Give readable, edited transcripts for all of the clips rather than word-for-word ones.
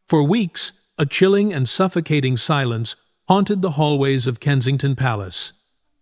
For weeks, a chilling and suffocating silence haunted the hallways of Kensington Palace.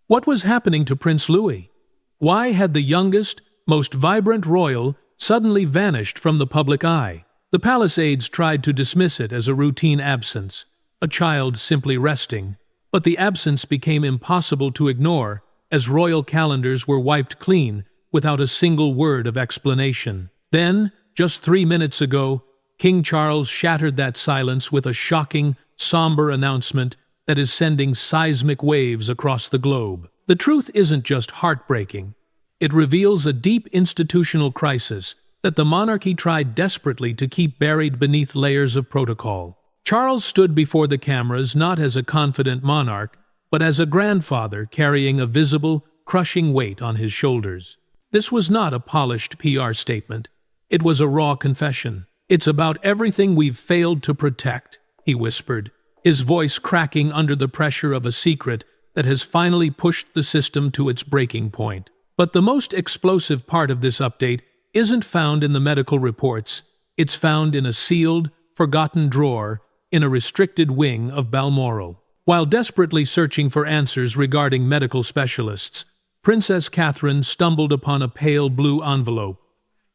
What was happening to Prince Louis? Why had the youngest, most vibrant royal suddenly vanished from the public eye? The palace aides tried to dismiss it as a routine absence, a child simply resting, but the absence became impossible to ignore as royal calendars were wiped clean without a single word of explanation. Then, just 3 minutes ago, King Charles shattered that silence with a shocking, somber announcement that is sending seismic waves across the globe. The truth isn't just heartbreaking. It reveals a deep institutional crisis that the monarchy tried desperately to keep buried beneath layers of protocol. Charles stood before the cameras not as a confident monarch, but as a grandfather carrying a visible, crushing weight on his shoulders. This was not a polished PR statement. It was a raw confession. "It's about everything we've failed to protect," he whispered, his voice cracking under the pressure of a secret that has finally pushed the system to its breaking point. But the most explosive part of this update isn't found in the medical reports. It's found in a sealed, forgotten drawer in a restricted wing of Balmoral. While desperately searching for answers regarding medical specialists, Princess Catherine stumbled upon a pale blue envelope.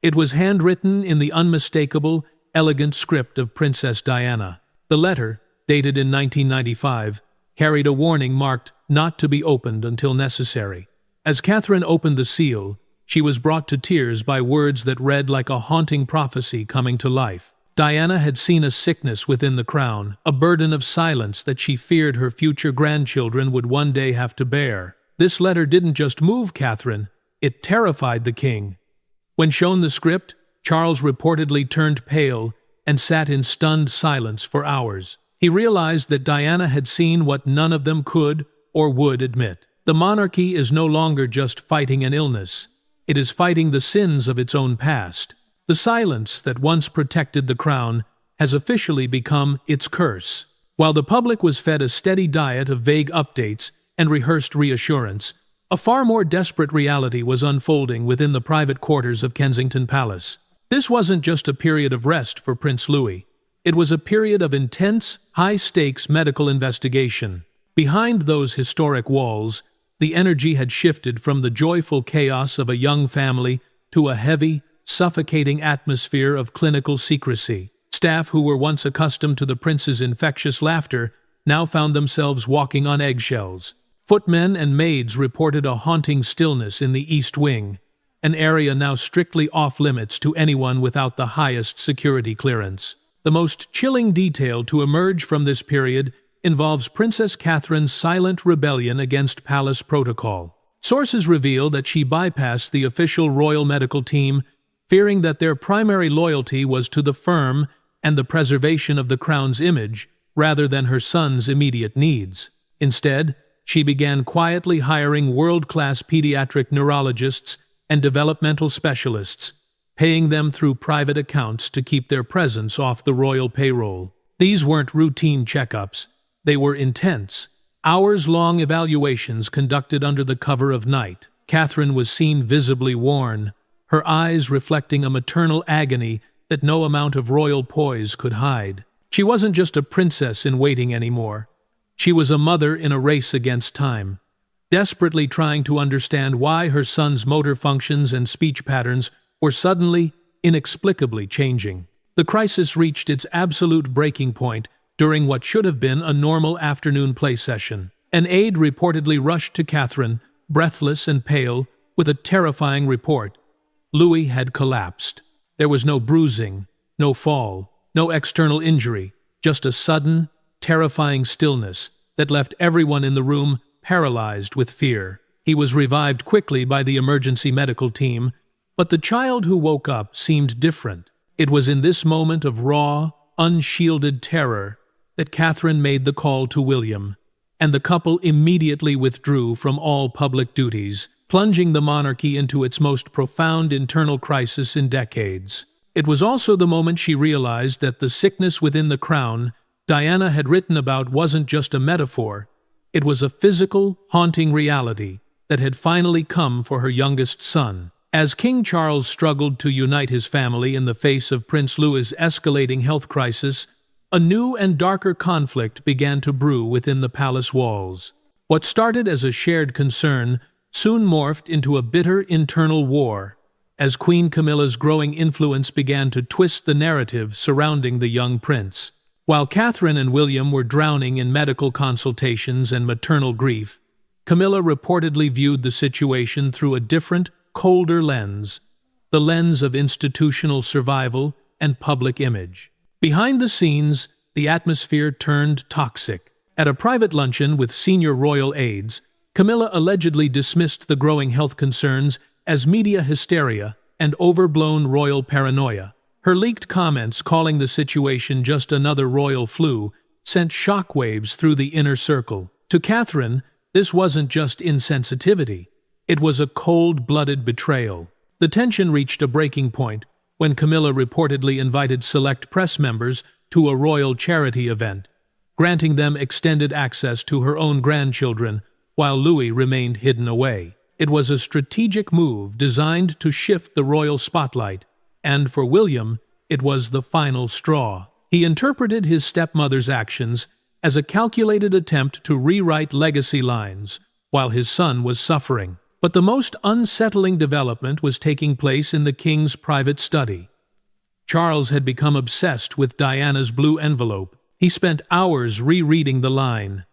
It was handwritten in the unmistakable, elegant script of Princess Diana. The letter, dated in 1995, carried a warning marked "not to be opened until necessary." As Catherine opened the seal, she was brought to tears by words that read like a haunting prophecy coming to life. Diana had seen a sickness within the crown, a burden of silence that she feared her future grandchildren would one day have to bear. This letter didn't just move Catherine, it terrified the king. When shown the script, Charles reportedly turned pale and sat in stunned silence for hours. He realized that Diana had seen what none of them could or would admit. The monarchy is no longer just fighting an illness. It is fighting the sins of its own past. The silence that once protected the crown has officially become its curse. While the public was fed a steady diet of vague updates and rehearsed reassurance, a far more desperate reality was unfolding within the private quarters of Kensington Palace. This wasn't just a period of rest for Prince Louis. It was a period of intense, high-stakes medical investigation. Behind those historic walls, the energy had shifted from the joyful chaos of a young family to a heavy, suffocating atmosphere of clinical secrecy. Staff who were once accustomed to the prince's infectious laughter now found themselves walking on eggshells. Footmen and maids reported a haunting stillness in the East Wing, an area now strictly off-limits to anyone without the highest security clearance. The most chilling detail to emerge from this period involves Princess Catherine's silent rebellion against palace protocol. Sources reveal that she bypassed the official royal medical team, fearing that their primary loyalty was to the firm and the preservation of the crown's image rather than her son's immediate needs. Instead, she began quietly hiring world-class pediatric neurologists and developmental specialists, paying them through private accounts to keep their presence off the royal payroll. These weren't routine checkups. They were intense, hours-long evaluations conducted under the cover of night. Catherine was seen visibly worn, her eyes reflecting a maternal agony that no amount of royal poise could hide. She wasn't just a princess in waiting anymore. She was a mother in a race against time, desperately trying to understand why her son's motor functions and speech patterns were suddenly, inexplicably changing. The crisis reached its absolute breaking point during what should have been a normal afternoon play session. An aide reportedly rushed to Catherine, breathless and pale, with a terrifying report. Louis had collapsed. There was no bruising, no fall, no external injury, just a sudden, terrifying stillness that left everyone in the room paralyzed with fear. He was revived quickly by the emergency medical team, but the child who woke up seemed different. It was in this moment of raw, unshielded terror that Catherine made the call to William, and the couple immediately withdrew from all public duties, plunging the monarchy into its most profound internal crisis in decades. It was also the moment she realized that the sickness within the crown Diana had written about wasn't just a metaphor. It was a physical, haunting reality that had finally come for her youngest son. As King Charles struggled to unite his family in the face of Prince Louis's escalating health crisis, a new and darker conflict began to brew within the palace walls. What started as a shared concern soon morphed into a bitter internal war, as Queen Camilla's growing influence began to twist the narrative surrounding the young prince. While Catherine and William were drowning in medical consultations and maternal grief, Camilla reportedly viewed the situation through a different, colder lens, the lens of institutional survival and public image. Behind the scenes, the atmosphere turned toxic. At a private luncheon with senior royal aides, Camilla allegedly dismissed the growing health concerns as media hysteria and overblown royal paranoia. Her leaked comments calling the situation just another royal flu sent shockwaves through the inner circle. To Catherine, this wasn't just insensitivity. It was a cold-blooded betrayal. The tension reached a breaking point when Camilla reportedly invited select press members to a royal charity event, granting them extended access to her own grandchildren while Louis remained hidden away. It was a strategic move designed to shift the royal spotlight, and for William, it was the final straw. He interpreted his stepmother's actions as a calculated attempt to rewrite legacy lines while his son was suffering. But the most unsettling development was taking place in the king's private study. Charles had become obsessed with Diana's blue envelope. He spent hours rereading the line,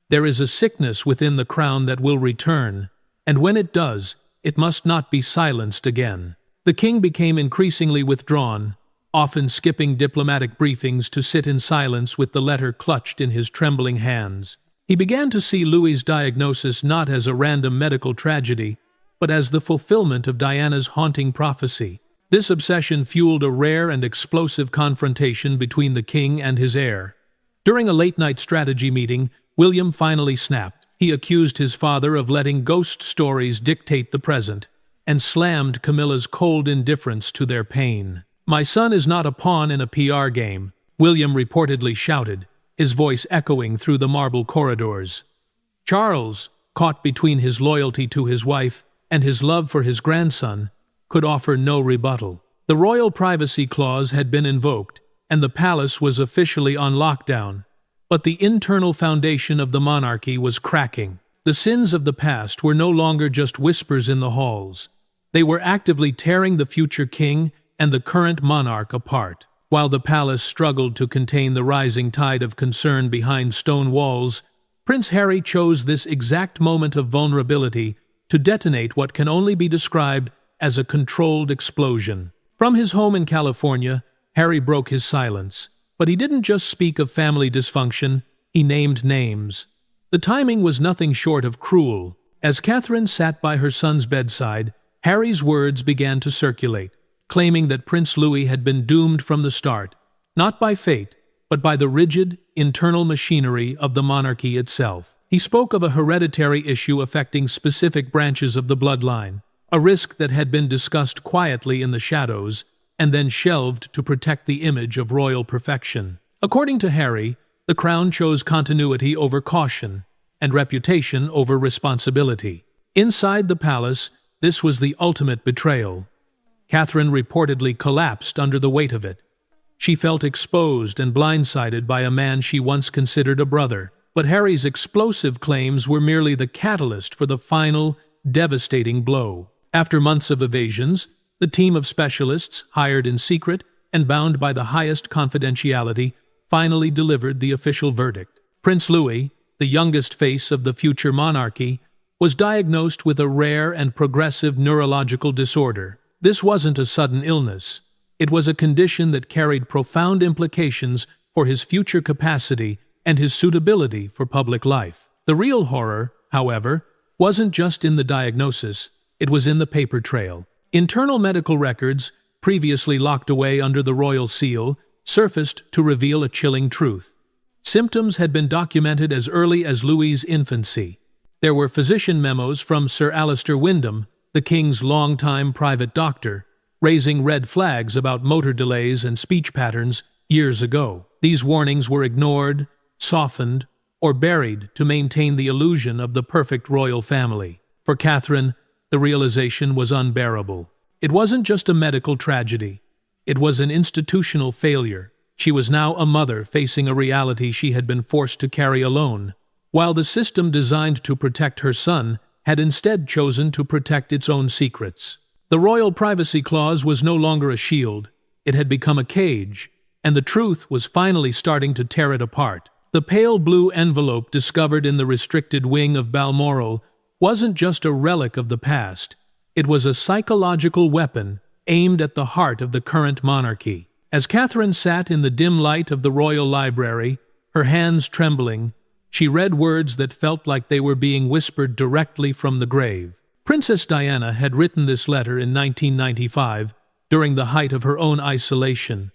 "There is a sickness within the crown that will return, and when it does, it must not be silenced again." The king became increasingly withdrawn, often skipping diplomatic briefings to sit in silence with the letter clutched in his trembling hands. He began to see Louis's diagnosis not as a random medical tragedy, but as the fulfillment of Diana's haunting prophecy. This obsession fueled a rare and explosive confrontation between the king and his heir. During a late-night strategy meeting, William finally snapped. He accused his father of letting ghost stories dictate the present, and slammed Camilla's cold indifference to their pain. "My son is not a pawn in a PR game," William reportedly shouted, his voice echoing through the marble corridors. Charles, caught between his loyalty to his wife and his love for his grandson, could offer no rebuttal. The royal privacy clause had been invoked, and the palace was officially on lockdown. But the internal foundation of the monarchy was cracking. The sins of the past were no longer just whispers in the halls. They were actively tearing the future king and the current monarch apart. While the palace struggled to contain the rising tide of concern behind stone walls, Prince Harry chose this exact moment of vulnerability to detonate what can only be described as a controlled explosion. From his home in California, Harry broke his silence. But he didn't just speak of family dysfunction, he named names. The timing was nothing short of cruel. As Catherine sat by her son's bedside, Harry's words began to circulate, claiming that Prince Louis had been doomed from the start, not by fate, but by the rigid, internal machinery of the monarchy itself. He spoke of a hereditary issue affecting specific branches of the bloodline, a risk that had been discussed quietly in the shadows and then shelved to protect the image of royal perfection. According to Harry, the crown chose continuity over caution and reputation over responsibility. Inside the palace, this was the ultimate betrayal. Catherine reportedly collapsed under the weight of it. She felt exposed and blindsided by a man she once considered a brother. But Harry's explosive claims were merely the catalyst for the final, devastating blow. After months of evasions, the team of specialists, hired in secret and bound by the highest confidentiality, finally delivered the official verdict. Prince Louis, the youngest face of the future monarchy, was diagnosed with a rare and progressive neurological disorder. This wasn't a sudden illness. It was a condition that carried profound implications for his future capacity and his suitability for public life. The real horror, however, wasn't just in the diagnosis, it was in the paper trail. Internal medical records, previously locked away under the royal seal, surfaced to reveal a chilling truth. Symptoms had been documented as early as Louis's infancy. There were physician memos from Sir Alistair Wyndham, the king's longtime private doctor, raising red flags about motor delays and speech patterns years ago. These warnings were ignored, softened, or buried to maintain the illusion of the perfect royal family. For Catherine, the realization was unbearable. It wasn't just a medical tragedy. It was an institutional failure. She was now a mother facing a reality she had been forced to carry alone, while the system designed to protect her son had instead chosen to protect its own secrets. The royal privacy clause was no longer a shield. It had become a cage, and the truth was finally starting to tear it apart. The pale blue envelope discovered in the restricted wing of Balmoral wasn't just a relic of the past. It was a psychological weapon aimed at the heart of the current monarchy. As Catherine sat in the dim light of the royal library, her hands trembling, she read words that felt like they were being whispered directly from the grave. Princess Diana had written this letter in 1995, during the height of her own isolation,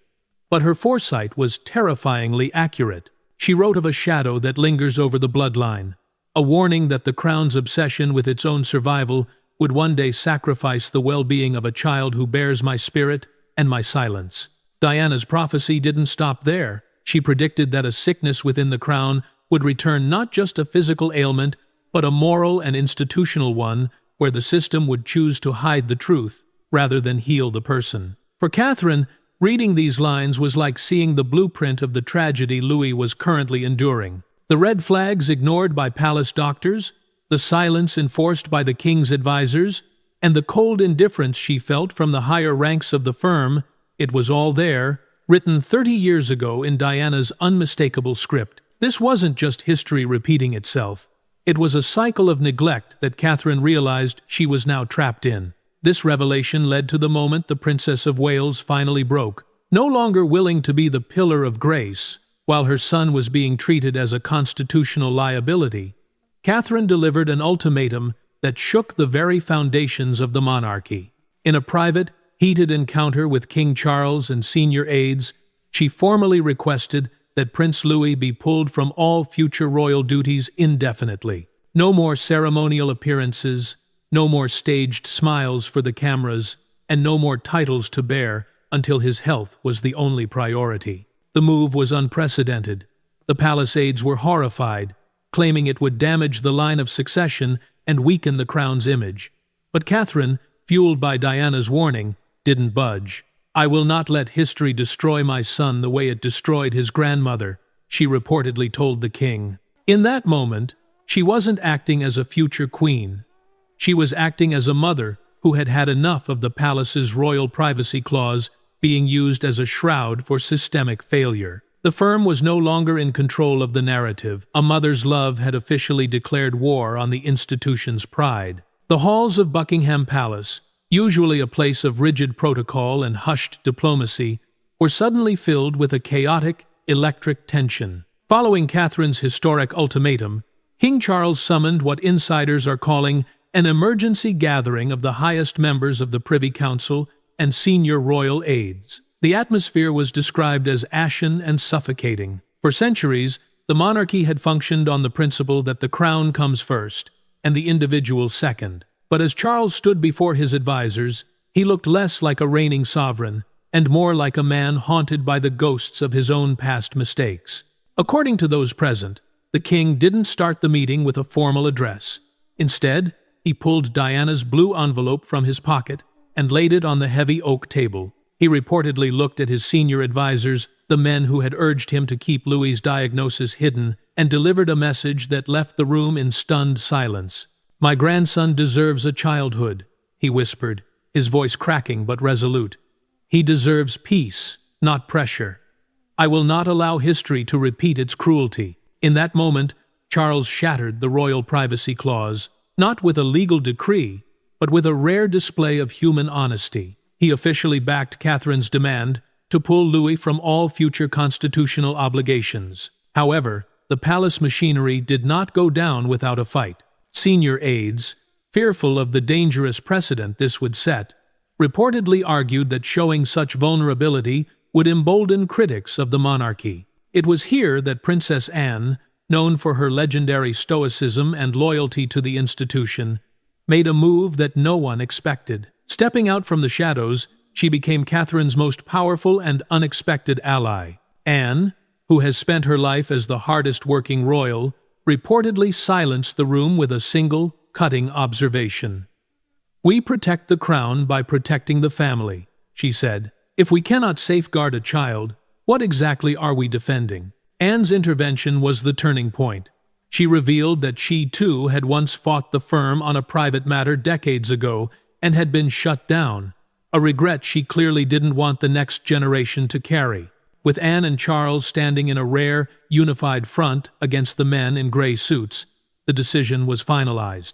but her foresight was terrifyingly accurate. She wrote of a shadow that lingers over the bloodline, a warning that the crown's obsession with its own survival would one day sacrifice the well-being of a child who bears my spirit and my silence. Diana's prophecy didn't stop there. She predicted that a sickness within the crown would return not just a physical ailment, but a moral and institutional one, where the system would choose to hide the truth rather than heal the person. For Catherine, reading these lines was like seeing the blueprint of the tragedy Louis was currently enduring. The red flags ignored by palace doctors, the silence enforced by the king's advisors, and the cold indifference she felt from the higher ranks of the firm, it was all there, written 30 years ago in Diana's unmistakable script. This wasn't just history repeating itself. It was a cycle of neglect that Catherine realized she was now trapped in. This revelation led to the moment the Princess of Wales finally broke. No longer willing to be the pillar of grace, while her son was being treated as a constitutional liability, Catherine delivered an ultimatum that shook the very foundations of the monarchy. In a private, heated encounter with King Charles and senior aides, she formally requested that Prince Louis be pulled from all future royal duties indefinitely. No more ceremonial appearances, no more staged smiles for the cameras, and no more titles to bear until his health was the only priority. The move was unprecedented. The palace aides were horrified, claiming it would damage the line of succession and weaken the crown's image. But Catherine, fueled by Diana's warning, didn't budge. "I will not let history destroy my son the way it destroyed his grandmother," she reportedly told the king. In that moment, she wasn't acting as a future queen. She was acting as a mother who had had enough of the palace's royal privacy clause being used as a shroud for systemic failure. The firm was no longer in control of the narrative. A mother's love had officially declared war on the institution's pride. The halls of Buckingham Palace, usually a place of rigid protocol and hushed diplomacy, were suddenly filled with a chaotic, electric tension. Following Catherine's historic ultimatum, King Charles summoned what insiders are calling an emergency gathering of the highest members of the Privy Council and senior royal aides. The atmosphere was described as ashen and suffocating. For centuries, the monarchy had functioned on the principle that the crown comes first, and the individual second. But as Charles stood before his advisors, he looked less like a reigning sovereign, and more like a man haunted by the ghosts of his own past mistakes. According to those present, the king didn't start the meeting with a formal address. Instead, he pulled Diana's blue envelope from his pocket and laid it on the heavy oak table. He reportedly looked at his senior advisors, the men who had urged him to keep Louis's diagnosis hidden, and delivered a message that left the room in stunned silence. "My grandson deserves a childhood," he whispered, his voice cracking but resolute. "He deserves peace, not pressure. I will not allow history to repeat its cruelty." In that moment, Charles shattered the royal privacy clause, not with a legal decree, but with a rare display of human honesty. He officially backed Catherine's demand to pull Louis from all future constitutional obligations. However, the palace machinery did not go down without a fight. Senior aides, fearful of the dangerous precedent this would set, reportedly argued that showing such vulnerability would embolden critics of the monarchy. It was here that Princess Anne, known for her legendary stoicism and loyalty to the institution, made a move that no one expected. Stepping out from the shadows, she became Catherine's most powerful and unexpected ally. Anne, who has spent her life as the hardest-working royal, reportedly silenced the room with a single, cutting observation. "We protect the crown by protecting the family," she said. "If we cannot safeguard a child, What exactly are we defending? Anne's intervention was the turning point. She revealed that she, too, had once fought the firm on a private matter decades ago and had been shut down, a regret she clearly didn't want the next generation to carry. With Anne and Charles standing in a rare, unified front against the men in gray suits, the decision was finalized.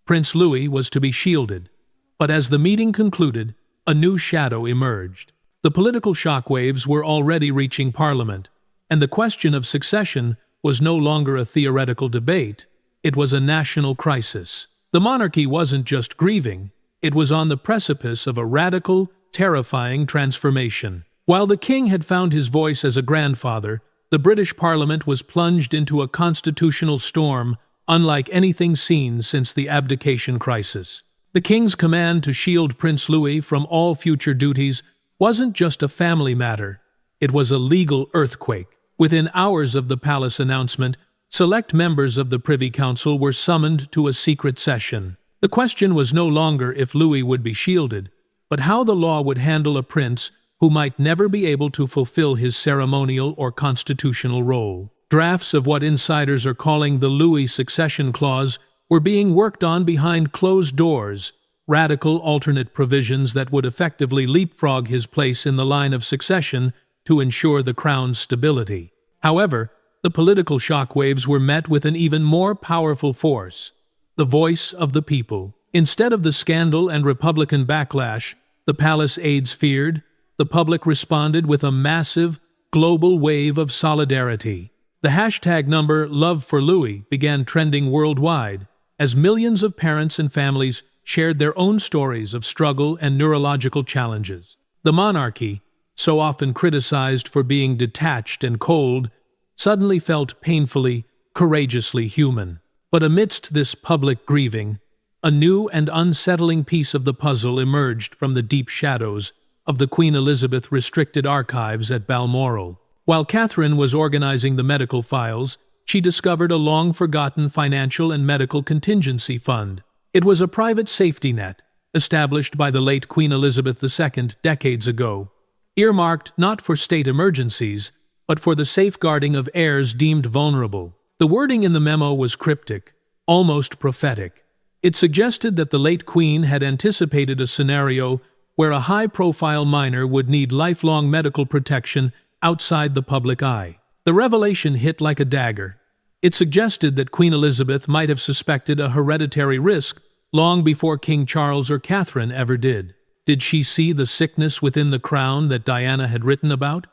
Prince Louis was to be shielded. But as the meeting concluded, a new shadow emerged. The political shockwaves were already reaching Parliament, and the question of succession was no longer a theoretical debate, it was a national crisis. The monarchy wasn't just grieving, it was on the precipice of a radical, terrifying transformation. While the king had found his voice as a grandfather, the British Parliament was plunged into a constitutional storm unlike anything seen since the abdication crisis. The king's command to shield Prince Louis from all future duties wasn't just a family matter, it was a legal earthquake. Within hours of the palace announcement, select members of the Privy Council were summoned to a secret session. The question was no longer if Louis would be shielded, but how the law would handle a prince who might never be able to fulfill his ceremonial or constitutional role. Drafts of what insiders are calling the Louis succession clause were being worked on behind closed doors, radical alternate provisions that would effectively leapfrog his place in the line of succession to ensure the crown's stability. However, the political shockwaves were met with an even more powerful force, the voice of the people. Instead of the scandal and Republican backlash the palace aides feared, the public responded with a massive, global wave of solidarity. The hashtag number Love for Louis began trending worldwide as millions of parents and families shared their own stories of struggle and neurological challenges. The monarchy, so often criticized for being detached and cold, suddenly felt painfully, courageously human. But amidst this public grieving, a new and unsettling piece of the puzzle emerged from the deep shadows of the Queen Elizabeth restricted archives at Balmoral. While Catherine was organizing the medical files, she discovered a long-forgotten financial and medical contingency fund. It was a private safety net, established by the late Queen Elizabeth II decades ago, earmarked not for state emergencies, but for the safeguarding of heirs deemed vulnerable. The wording in the memo was cryptic, almost prophetic. It suggested that the late Queen had anticipated a scenario where a high-profile minor would need lifelong medical protection outside the public eye. The revelation hit like a dagger. It suggested that Queen Elizabeth might have suspected a hereditary risk long before King Charles or Catherine ever did. Did she see the sickness within the crown that Diana had written about?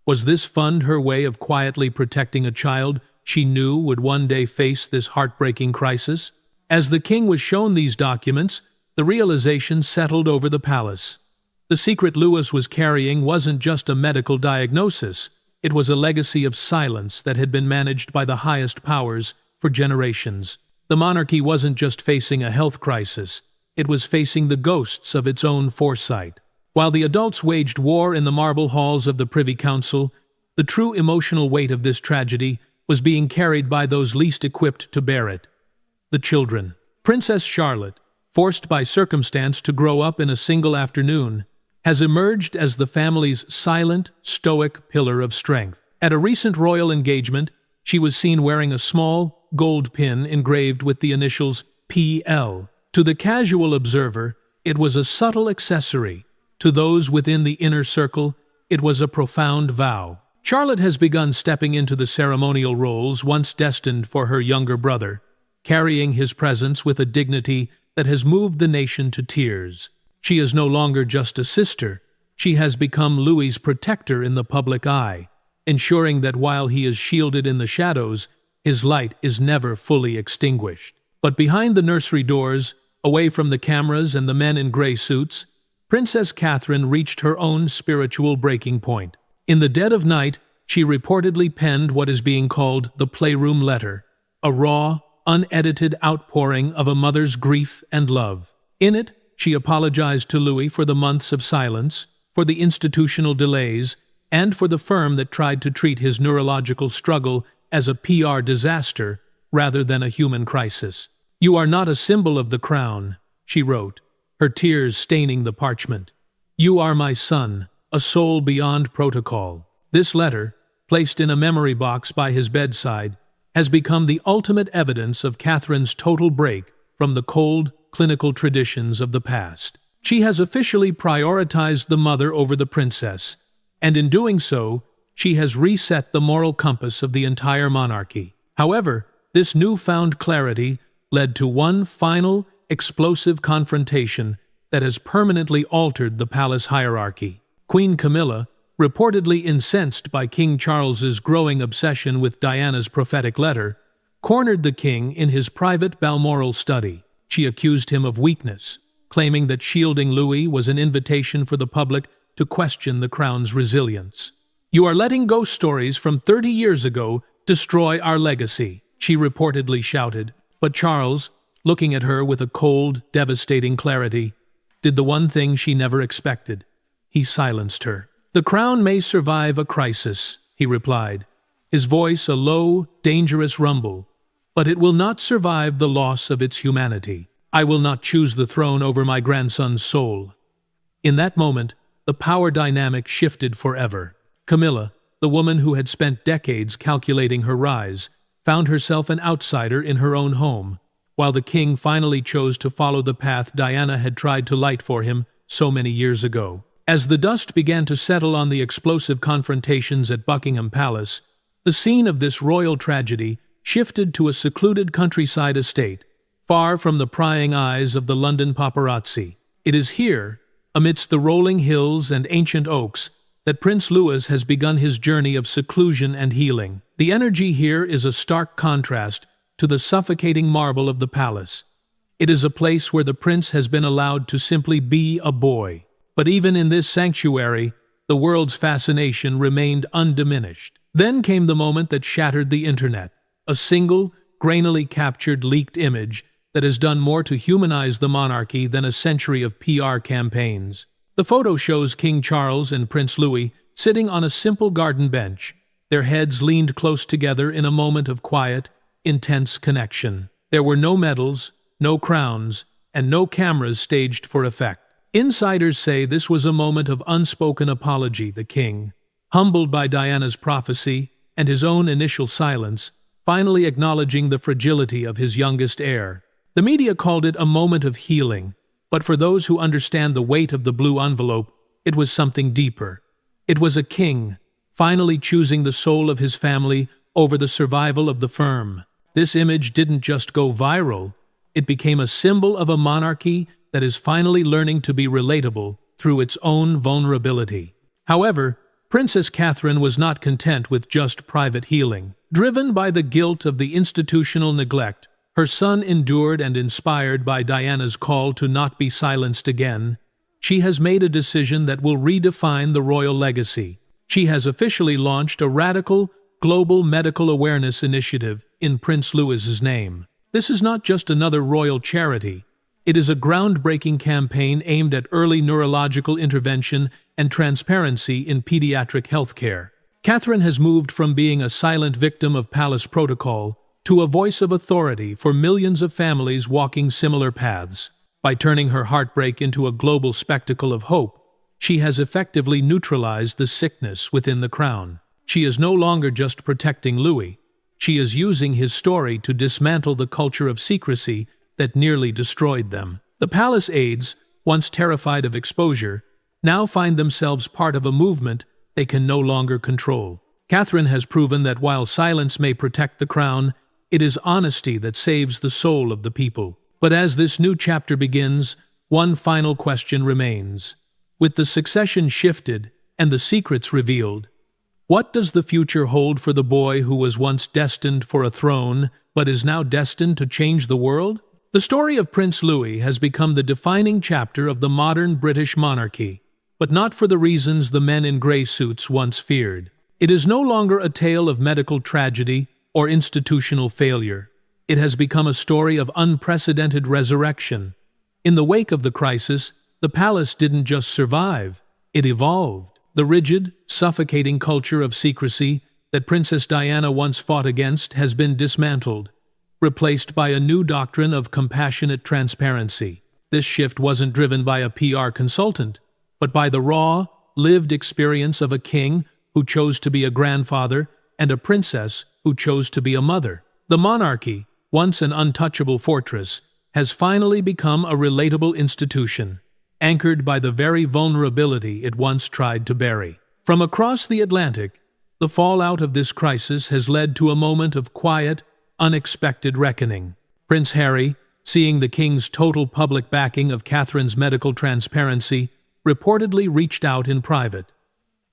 Was this fund her way of quietly protecting a child she knew would one day face this heartbreaking crisis? As the king was shown these documents, the realization settled over the palace. The secret Louis was carrying wasn't just a medical diagnosis, it was a legacy of silence that had been managed by the highest powers for generations. The monarchy wasn't just facing a health crisis, it was facing the ghosts of its own foresight. While the adults waged war in the marble halls of the Privy Council, the true emotional weight of this tragedy was being carried by those least equipped to bear it. The children. Princess Charlotte, forced by circumstance to grow up in a single afternoon, has emerged as the family's silent, stoic pillar of strength. At a recent royal engagement, she was seen wearing a small, gold pin engraved with the initials PL. To the casual observer, it was a subtle accessory. To those within the inner circle, it was a profound vow. Charlotte has begun stepping into the ceremonial roles once destined for her younger brother, carrying his presence with a dignity that has moved the nation to tears. She is no longer just a sister, she has become Louis's protector in the public eye, ensuring that while he is shielded in the shadows, his light is never fully extinguished. But behind the nursery doors, away from the cameras and the men in gray suits, Princess Catherine reached her own spiritual breaking point. In the dead of night, she reportedly penned what is being called the Playroom Letter, a raw, unedited outpouring of a mother's grief and love. In it, she apologized to Louis for the months of silence, for the institutional delays, and for the firm that tried to treat his neurological struggle as a PR disaster rather than a human crisis. "You are not a symbol of the crown," she wrote, her tears staining the parchment. "You are my son, a soul beyond protocol." This letter, placed in a memory box by his bedside, has become the ultimate evidence of Catherine's total break from the cold, clinical traditions of the past. She has officially prioritized the mother over the princess, and in doing so, she has reset the moral compass of the entire monarchy. However, this newfound clarity led to one final, explosive confrontation that has permanently altered the palace hierarchy. Queen Camilla, reportedly incensed by King Charles's growing obsession with Diana's prophetic letter, cornered the king in his private Balmoral study. She accused him of weakness, claiming that shielding Louis was an invitation for the public to question the crown's resilience. "You are letting ghost stories from 30 years ago destroy our legacy," she reportedly shouted. But Charles, looking at her with a cold, devastating clarity, did the one thing she never expected. He silenced her. "The crown may survive a crisis," he replied, his voice a low, dangerous rumble, "but it will not survive the loss of its humanity. I will not choose the throne over my grandson's soul." In that moment, the power dynamic shifted forever. Camilla, the woman who had spent decades calculating her rise, found herself an outsider in her own home, while the king finally chose to follow the path Diana had tried to light for him so many years ago. As the dust began to settle on the explosive confrontations at Buckingham Palace, the scene of this royal tragedy shifted to a secluded countryside estate, far from the prying eyes of the London paparazzi. It is here, amidst the rolling hills and ancient oaks, that Prince Louis has begun his journey of seclusion and healing. The energy here is a stark contrast to the suffocating marble of the palace. It is a place where the prince has been allowed to simply be a boy. But even in this sanctuary, the world's fascination remained undiminished. Then came the moment that shattered the internet, a single, grainily captured leaked image that has done more to humanize the monarchy than a century of PR campaigns. The photo shows King Charles and Prince Louis sitting on a simple garden bench, their heads leaned close together in a moment of quiet, intense connection. There were no medals, no crowns, and no cameras staged for effect. Insiders say this was a moment of unspoken apology. The king, humbled by Diana's prophecy and his own initial silence, finally acknowledging the fragility of his youngest heir. The media called it a moment of healing, but for those who understand the weight of the blue envelope, it was something deeper. It was a king, finally choosing the soul of his family over the survival of the firm. This image didn't just go viral, it became a symbol of a monarchy that is finally learning to be relatable through its own vulnerability. However, Princess Catherine was not content with just private healing. Driven by the guilt of the institutional neglect, her son endured, and inspired by Diana's call to not be silenced again, she has made a decision that will redefine the royal legacy. She has officially launched a radical, global medical awareness initiative in Prince Louis's name. This is not just another royal charity. It is a groundbreaking campaign aimed at early neurological intervention and transparency in pediatric healthcare. Catherine has moved from being a silent victim of palace protocol to a voice of authority for millions of families walking similar paths. By turning her heartbreak into a global spectacle of hope, she has effectively neutralized the sickness within the crown. She is no longer just protecting Louis. She is using his story to dismantle the culture of secrecy that nearly destroyed them. The palace aides, once terrified of exposure, now find themselves part of a movement they can no longer control. Catherine has proven that while silence may protect the crown, it is honesty that saves the soul of the people. But as this new chapter begins, one final question remains. With the succession shifted and the secrets revealed, what does the future hold for the boy who was once destined for a throne but is now destined to change the world? The story of Prince Louis has become the defining chapter of the modern British monarchy, but not for the reasons the men in grey suits once feared. It is no longer a tale of medical tragedy or institutional failure. It has become a story of unprecedented resurrection. In the wake of the crisis, the palace didn't just survive, it evolved. The rigid, suffocating culture of secrecy that Princess Diana once fought against has been dismantled, replaced by a new doctrine of compassionate transparency. This shift wasn't driven by a PR consultant, but by the raw, lived experience of a king who chose to be a grandfather, and a princess who chose to be a mother. The monarchy, once an untouchable fortress, has finally become a relatable institution, anchored by the very vulnerability it once tried to bury. From across the Atlantic, the fallout of this crisis has led to a moment of quiet, unexpected reckoning. Prince Harry, seeing the king's total public backing of Catherine's medical transparency, reportedly reached out in private.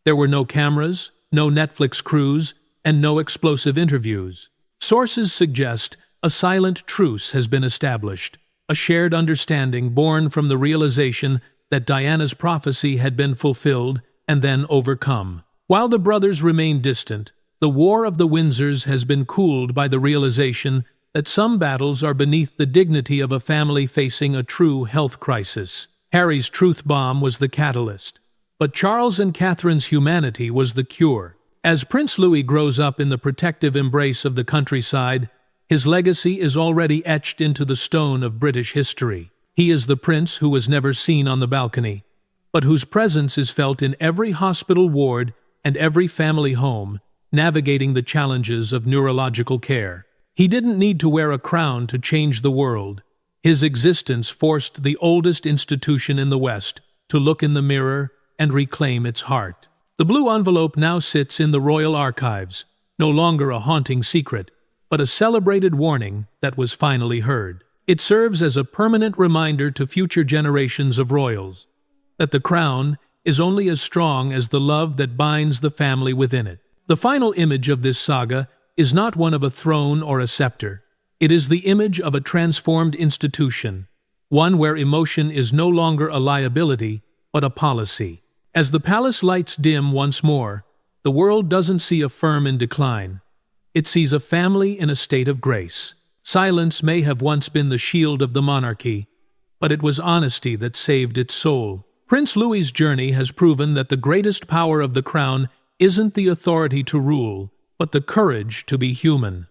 There were no cameras, no Netflix crews, and no explosive interviews. Sources suggest a silent truce has been established, a shared understanding born from the realization that Diana's prophecy had been fulfilled and then overcome. While the brothers remain distant, the War of the Windsors has been cooled by the realization that some battles are beneath the dignity of a family facing a true health crisis. Harry's truth bomb was the catalyst, but Charles and Catherine's humanity was the cure. As Prince Louis grows up in the protective embrace of the countryside, his legacy is already etched into the stone of British history. He is the prince who was never seen on the balcony, but whose presence is felt in every hospital ward and every family home, navigating the challenges of neurological care. He didn't need to wear a crown to change the world. His existence forced the oldest institution in the West to look in the mirror and reclaim its heart. The blue envelope now sits in the royal archives, no longer a haunting secret, but a celebrated warning that was finally heard. It serves as a permanent reminder to future generations of royals that the crown is only as strong as the love that binds the family within it. The final image of this saga is not one of a throne or a scepter. It is the image of a transformed institution, one where emotion is no longer a liability, but a policy. As the palace lights dim once more, the world doesn't see a firm in decline. It sees a family in a state of grace. Silence may have once been the shield of the monarchy, but it was honesty that saved its soul. Prince Louis's journey has proven that the greatest power of the crown isn't the authority to rule, but the courage to be human.